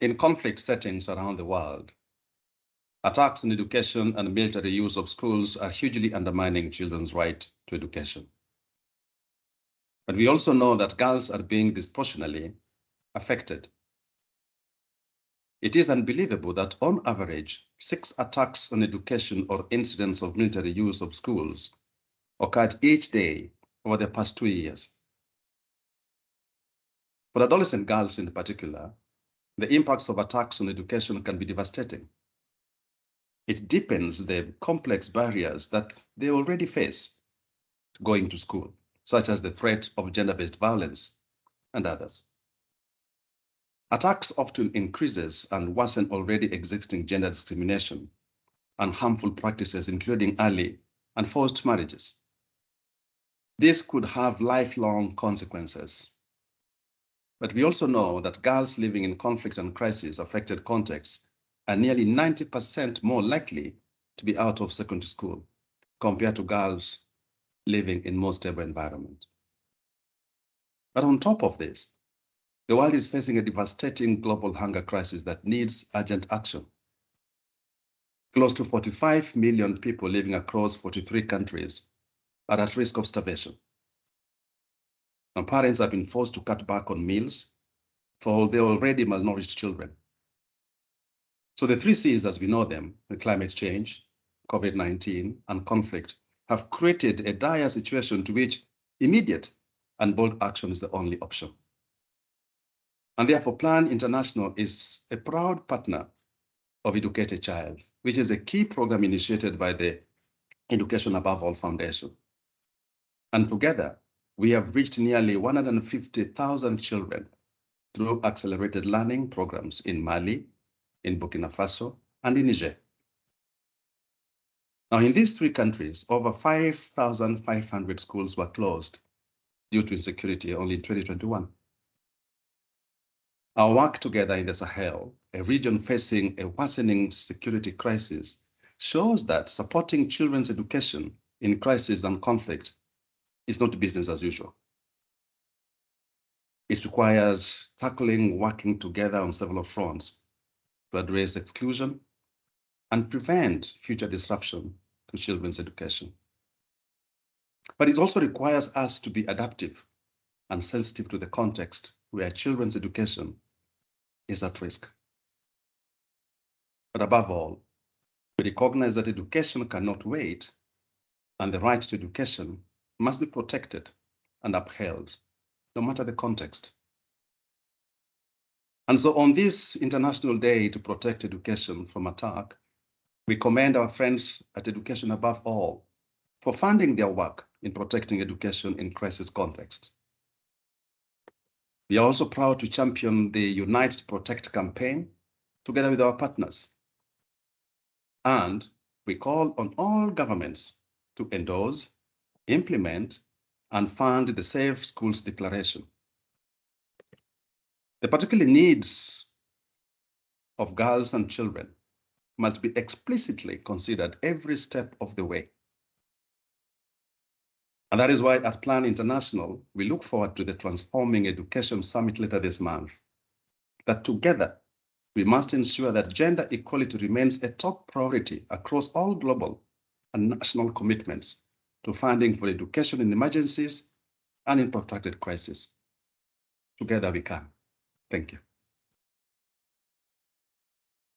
In conflict settings around the world, attacks on education and military use of schools are hugely undermining children's right to education. But we also know that girls are being disproportionately affected. It is unbelievable that on average, 6 attacks on education or incidents of military use of schools occurred each day over the past 2 years. For adolescent girls in particular, the impacts of attacks on education can be devastating. It deepens the complex barriers that they already face going to school, such as the threat of gender-based violence and others. Attacks often increases and worsen already existing gender discrimination and harmful practices, including early and forced marriages. This could have lifelong consequences. But we also know that girls living in conflict and crisis-affected contexts are nearly 90% more likely to be out of secondary school compared to girls living in more stable environment. But on top of this, the world is facing a devastating global hunger crisis that needs urgent action. Close to 45 million people living across 43 countries are at risk of starvation. And parents have been forced to cut back on meals for their already malnourished children. So the 3 C's as we know them, the climate change, COVID-19, and conflict, have created a dire situation to which immediate and bold action is the only option. And therefore, Plan International is a proud partner of Educate a Child, which is a key program initiated by the Education Above All Foundation. And together, we have reached nearly 150,000 children through accelerated learning programs in Mali, in Burkina Faso, and in Niger. Now, in these 3 countries, over 5,500 schools were closed due to insecurity only in 2021. Our work together in the Sahel, a region facing a worsening security crisis, shows that supporting children's education in crisis and conflict is not business as usual. It requires working together on several fronts to address exclusion and prevent future disruption to children's education. But it also requires us to be adaptive and sensitive to the context where children's education is at risk. But above all, we recognize that education cannot wait, and the right to education must be protected and upheld, no matter the context. And so on this International Day to Protect Education from Attack, we commend our friends at Education Above All for funding their work in protecting education in crisis contexts. We are also proud to champion the Unite to Protect campaign together with our partners. And we call on all governments to endorse, implement, and fund the Safe Schools Declaration. The particular needs of girls and children must be explicitly considered every step of the way. And that is why at Plan International, we look forward to the Transforming Education Summit later this month, that together we must ensure that gender equality remains a top priority across all global and national commitments to funding for education in emergencies and in protracted crisis. Together we can. Thank you.